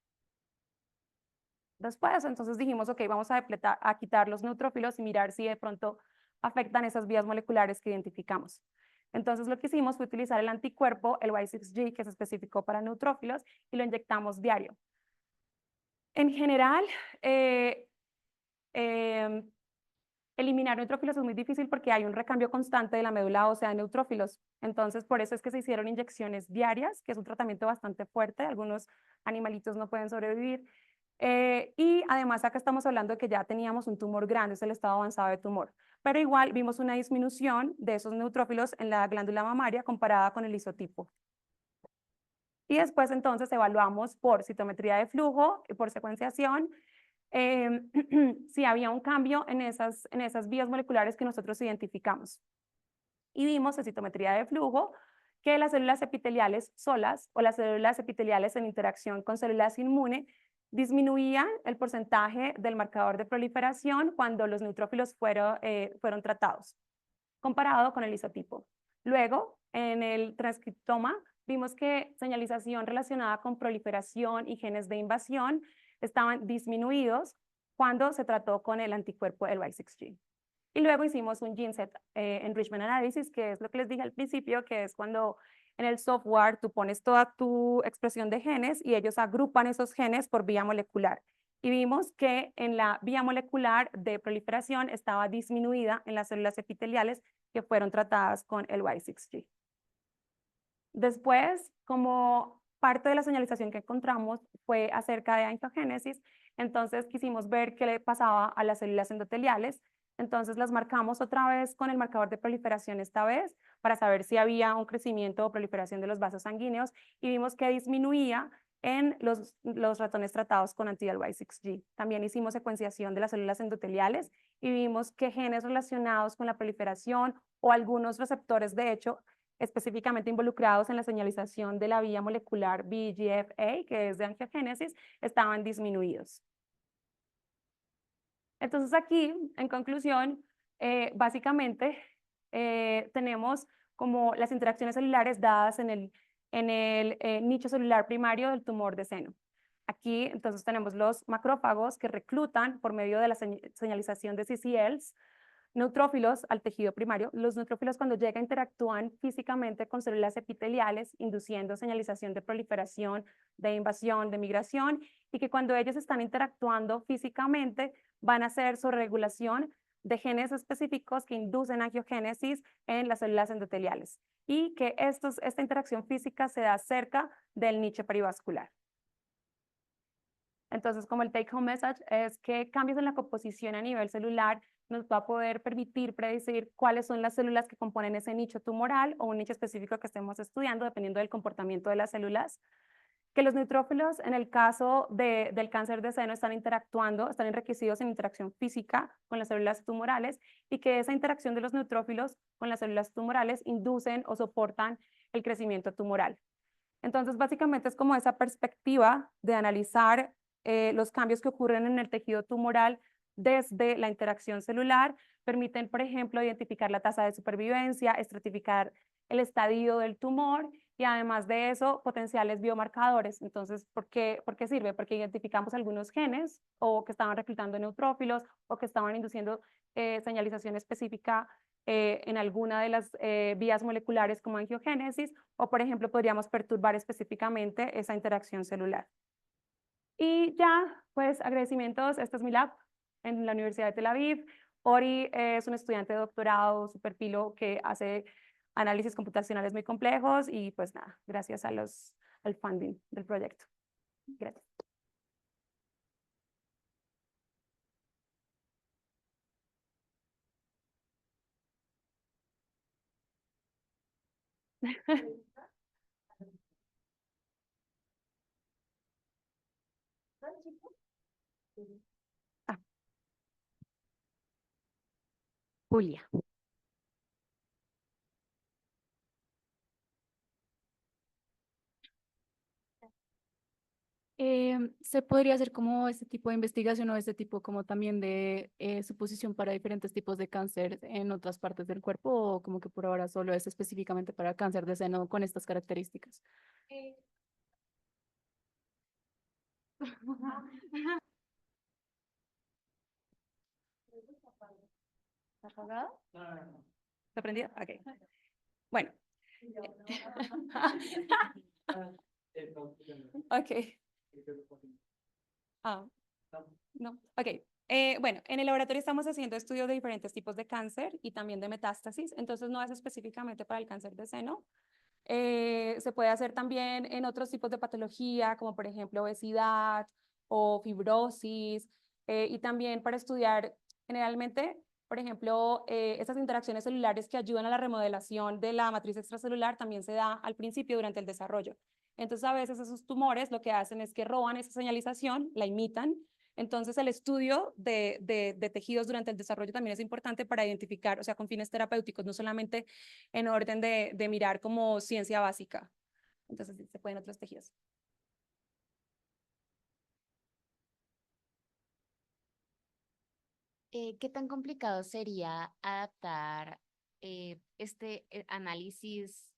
Después, entonces dijimos, ok, vamos a quitar los neutrófilos y mirar si de pronto afectan esas vías moleculares que identificamos. Entonces lo que hicimos fue utilizar el anticuerpo, el Y6G, que es específico para neutrófilos, y lo inyectamos diario. En general, eh, eh, eliminar neutrófilos es muy difícil porque hay un recambio constante de la médula ósea de neutrófilos. Entonces, por eso es que se hicieron inyecciones diarias, que es un tratamiento bastante fuerte. Algunos animalitos no pueden sobrevivir. Y además acá estamos hablando de que ya teníamos un tumor grande, es el estado avanzado de tumor. Pero igual vimos una disminución de esos neutrófilos en la glándula mamaria comparada con el isotipo. Y después entonces evaluamos por citometría de flujo y por secuenciación si había un cambio en esas vías moleculares que nosotros identificamos. Y vimos en citometría de flujo que las células epiteliales solas o las células epiteliales en interacción con células inmunes disminuían el porcentaje del marcador de proliferación cuando los neutrófilos fueron tratados, comparado con el isotipo. Luego, en el transcriptoma, vimos que señalización relacionada con proliferación y genes de invasión estaban disminuidos cuando se trató con el anticuerpo el Y6G. Y luego hicimos un GeneSet Enrichment Analysis, que es lo que les dije al principio, que es cuando en el software tú pones toda tu expresión de genes y ellos agrupan esos genes por vía molecular. Y vimos que en la vía molecular de proliferación estaba disminuida en las células epiteliales que fueron tratadas con el Y6G. Después, como parte de la señalización que encontramos fue acerca de angiogénesis, entonces quisimos ver qué le pasaba a las células endoteliales. Entonces las marcamos otra vez con el marcador de proliferación esta vez para saber si había un crecimiento o proliferación de los vasos sanguíneos y vimos que disminuía en los ratones tratados con anti-Y6G. También hicimos secuenciación de las células endoteliales y vimos que genes relacionados con la proliferación o algunos receptores, de hecho, específicamente involucrados en la señalización de la vía molecular VEGF-A, que es de angiogénesis, estaban disminuidos. Entonces aquí, en conclusión, básicamente tenemos como las interacciones celulares dadas en el nicho celular primario del tumor de seno. Aquí entonces tenemos los macrófagos que reclutan por medio de la señalización de CCLs neutrófilos al tejido primario. Los neutrófilos cuando llegan interactúan físicamente con células epiteliales, induciendo señalización de proliferación, de invasión, de migración, y que cuando ellos están interactuando físicamente van a hacer sobreregulación de genes específicos que inducen angiogénesis en las células endoteliales y que esta interacción física se da cerca del nicho perivascular. Entonces, como el take home message es que cambios en la composición a nivel celular nos va a poder permitir predecir cuáles son las células que componen ese nicho tumoral o un nicho específico que estemos estudiando, dependiendo del comportamiento de las células. Que los neutrófilos, en el caso del cáncer de seno, están enriquecidos en interacción física con las células tumorales y que esa interacción de los neutrófilos con las células tumorales inducen o soportan el crecimiento tumoral. Entonces, básicamente es como esa perspectiva de analizar los cambios que ocurren en el tejido tumoral desde la interacción celular, permiten, por ejemplo, identificar la tasa de supervivencia, estratificar el estadio del tumor y además de eso, potenciales biomarcadores. Entonces, por qué sirve? Porque identificamos algunos genes o que estaban reclutando neutrófilos o que estaban induciendo señalización específica en alguna de las vías moleculares como angiogénesis o, por ejemplo, podríamos perturbar específicamente esa interacción celular. Y ya, pues agradecimientos, este es mi lab en la Universidad de Tel Aviv. Ori es un estudiante de doctorado super pilo que hace análisis computacionales muy complejos y pues nada, gracias al funding del proyecto. Gracias. Ah, Julia. ¿Se podría hacer como este tipo de investigación o este tipo como también de suposición para diferentes tipos de cáncer en otras partes del cuerpo o como que por ahora solo es específicamente para cáncer de seno con estas características? ¿Está apagado? ¿Está prendido? Ok. Bueno. Ok. Ah, no. Ok. Bueno, en el laboratorio estamos haciendo estudios de diferentes tipos de cáncer y también de metástasis, entonces no es específicamente para el cáncer de seno. Se puede hacer también en otros tipos de patología, como por ejemplo obesidad o fibrosis, y también para estudiar generalmente, por ejemplo, esas interacciones celulares que ayudan a la remodelación de la matriz extracelular también se da al principio durante el desarrollo. Entonces, a veces esos tumores lo que hacen es que roban esa señalización, la imitan. Entonces, el estudio de tejidos durante el desarrollo también es importante para identificar, o sea, con fines terapéuticos, no solamente en orden de mirar como ciencia básica. Entonces, sí, se pueden otros tejidos. ¿Qué tan complicado sería adaptar este análisis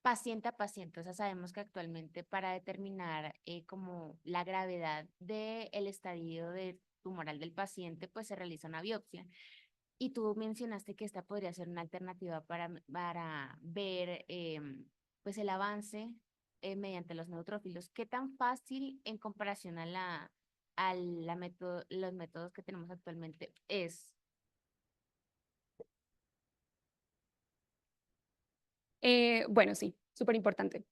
paciente a paciente? O sea, sabemos que actualmente para determinar como la gravedad del estadio de tumoral del paciente, pues se realiza una biopsia. Y tú mencionaste que esta podría ser una alternativa para ver pues el avance mediante los neutrófilos. ¿Qué tan fácil en comparación a los métodos que tenemos actualmente es? Bueno, sí, súper importante.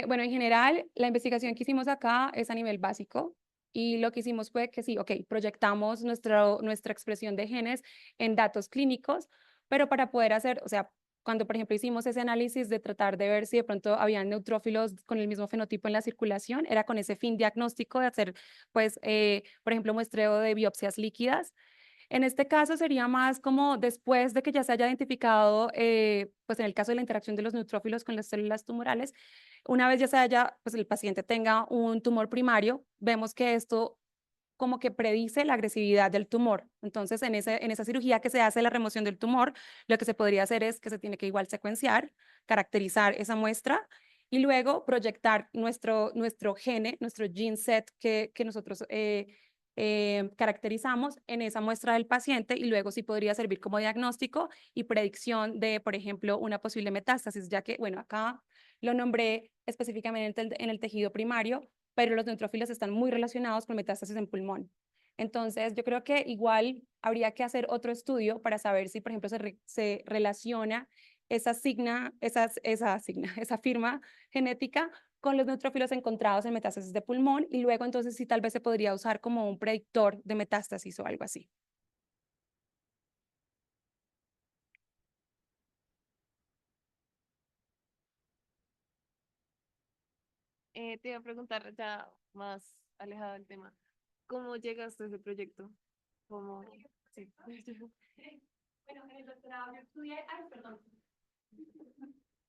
Bueno, en general, la investigación que hicimos acá es a nivel básico y lo que hicimos fue que sí, ok, proyectamos nuestra expresión de genes en datos clínicos, pero para poder hacer, o sea, cuando por ejemplo hicimos ese análisis de tratar de ver si de pronto habían neutrófilos con el mismo fenotipo en la circulación, era con ese fin diagnóstico de hacer, pues, por ejemplo, muestreo de biopsias líquidas. En este caso sería más como después de que ya se haya identificado, pues en el caso de la interacción de los neutrófilos con las células tumorales, una vez ya se haya, pues el paciente tenga un tumor primario, vemos que esto como que predice la agresividad del tumor. Entonces, en esa cirugía que se hace la remoción del tumor, lo que se podría hacer es que se tiene que igual secuenciar, caracterizar esa muestra y luego proyectar nuestro gene, nuestro gene set que nosotros caracterizamos en esa muestra del paciente y luego sí podría servir como diagnóstico y predicción de, por ejemplo, una posible metástasis, ya que, bueno, acá lo nombré específicamente en el tejido primario, pero los neutrófilos están muy relacionados con metástasis en pulmón. Entonces, yo creo que igual habría que hacer otro estudio para saber si, por ejemplo, se relaciona esa firma genética con los neutrófilos encontrados en metástasis de pulmón y luego entonces sí tal vez se podría usar como un predictor de metástasis o algo así. Te iba a preguntar ya más alejado del tema, ¿cómo llegaste a ese proyecto? ¿Cómo? Sí. Bueno, en el doctorado yo estudié, ay, perdón.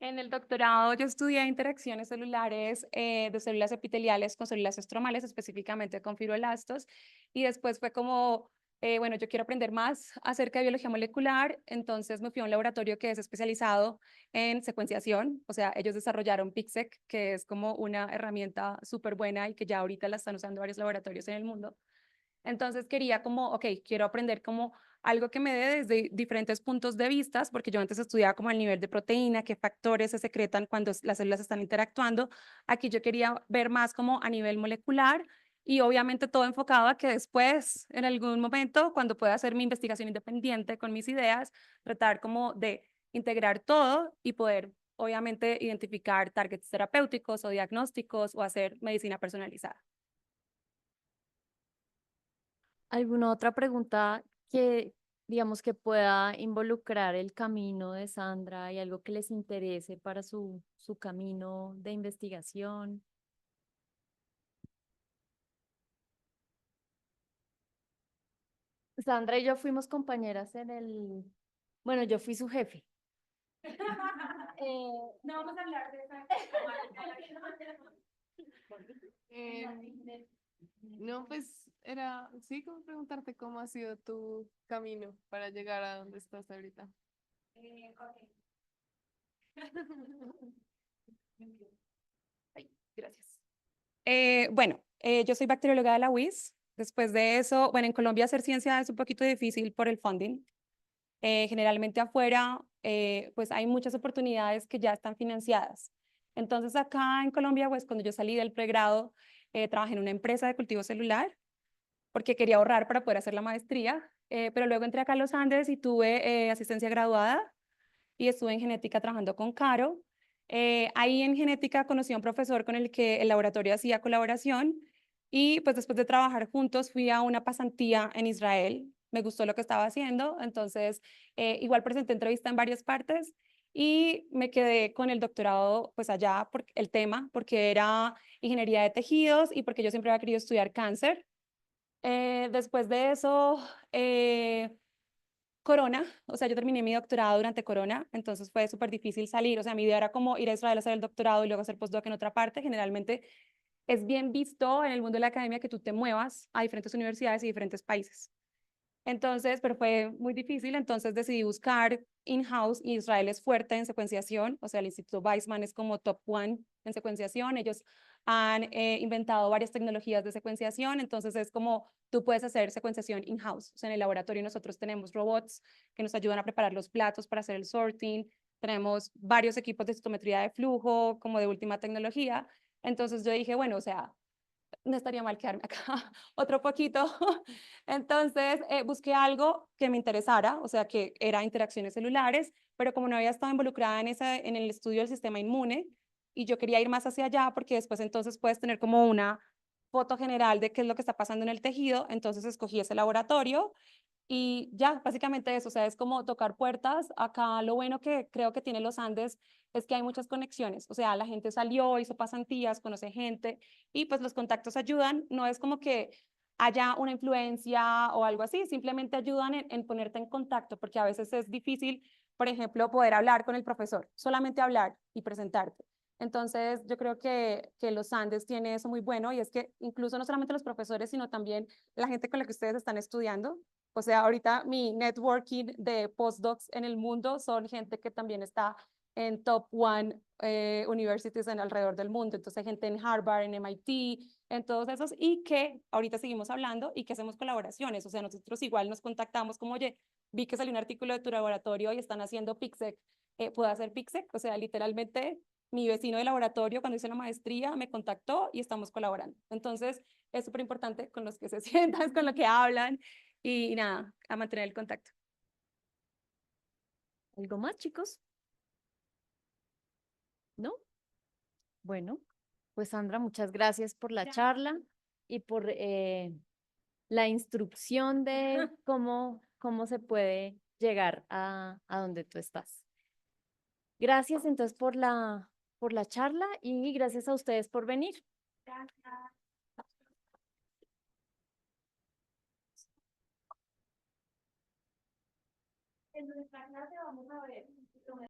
En el doctorado yo estudié interacciones celulares de células epiteliales con células estromales, específicamente con fibroelastos, y después fue como, bueno, yo quiero aprender más acerca de biología molecular, entonces me fui a un laboratorio que es especializado en secuenciación, o sea, ellos desarrollaron PICSEQ, que es como una herramienta súper buena y que ya ahorita la están usando varios laboratorios en el mundo. Entonces quería como, ok, quiero aprender como algo que me dé desde diferentes puntos de vista, porque yo antes estudiaba como el nivel de proteína, qué factores se secretan cuando las células están interactuando. Aquí yo quería ver más como a nivel molecular y obviamente todo enfocado a que después, en algún momento, cuando pueda hacer mi investigación independiente con mis ideas, tratar como de integrar todo y poder, obviamente, identificar targets terapéuticos o diagnósticos o hacer medicina personalizada. ¿Alguna otra pregunta que, digamos, que pueda involucrar el camino de Sandra y algo que les interese para su camino de investigación? Sandra y yo fuimos compañeras en bueno, yo fui su jefe. No vamos a hablar de esa. No, pues era, sí, como preguntarte cómo ha sido tu camino para llegar a donde estás ahorita. Ay, gracias. Yo soy bacterióloga de la UIS. Después de eso, bueno, en Colombia hacer ciencia es un poquito difícil por el funding. Generalmente afuera, pues hay muchas oportunidades que ya están financiadas. Entonces acá en Colombia, pues cuando yo salí del pregrado, trabajé en una empresa de cultivo celular porque quería ahorrar para poder hacer la maestría, pero luego entré acá a los Andes y tuve asistencia graduada y estuve en genética trabajando con Caro. Ahí en genética conocí a un profesor con el que el laboratorio hacía colaboración y pues después de trabajar juntos fui a una pasantía en Israel. Me gustó lo que estaba haciendo, entonces igual presenté entrevista en varias partes y me quedé con el doctorado pues allá por el tema, porque era ingeniería de tejidos y porque yo siempre había querido estudiar cáncer. Después de eso, Corona, o sea, yo terminé mi doctorado durante Corona, entonces fue súper difícil salir, o sea, mi idea era como ir a Israel a hacer el doctorado y luego hacer postdoc en otra parte. Generalmente es bien visto en el mundo de la academia que tú te muevas a diferentes universidades y diferentes países. Entonces, pero fue muy difícil, entonces decidí buscar in-house y Israel es fuerte en secuenciación, o sea, el Instituto Weizmann es como top one en secuenciación, ellos han inventado varias tecnologías de secuenciación, entonces es como tú puedes hacer secuenciación in-house, o sea, en el laboratorio nosotros tenemos robots que nos ayudan a preparar los platos para hacer el sorting, tenemos varios equipos de citometría de flujo, como de última tecnología, entonces yo dije, bueno, o sea, no estaría mal quedarme acá otro poquito. Entonces, busqué algo que me interesara, o sea, que era interacciones celulares, pero como no había estado involucrada en el estudio del sistema inmune, y yo quería ir más hacia allá, porque después entonces puedes tener como una foto general de qué es lo que está pasando en el tejido, entonces escogí ese laboratorio y ya, básicamente eso, o sea, es como tocar puertas. Acá lo bueno que creo que tiene los Andes es que hay muchas conexiones, o sea, la gente salió, hizo pasantías, conoce gente y pues los contactos ayudan, no es como que haya una influencia o algo así, simplemente ayudan en ponerte en contacto, porque a veces es difícil, por ejemplo, poder hablar con el profesor, solamente hablar y presentarte. Entonces, yo creo que los Andes tiene eso muy bueno y es que incluso no solamente los profesores, sino también la gente con la que ustedes están estudiando, o sea, ahorita mi networking de postdocs en el mundo son gente que también está en top one universities en alrededor del mundo. Entonces hay gente en Harvard, en MIT, en todos esos y que ahorita seguimos hablando y que hacemos colaboraciones. O sea, nosotros igual nos contactamos como, oye, vi que salió un artículo de tu laboratorio y están haciendo PICSEQ. ¿Puedo hacer PICSEQ? O sea, literalmente mi vecino de laboratorio cuando hice la maestría me contactó y estamos colaborando. Entonces es súper importante con los que se sientan, con los que hablan y nada, a mantener el contacto. ¿Algo más, chicos? ¿No? Bueno, pues Sandra, muchas gracias por la charla y por la instrucción de cómo se puede llegar a donde tú estás. Gracias entonces por la charla y gracias a ustedes por venir. En nuestra clase vamos a ver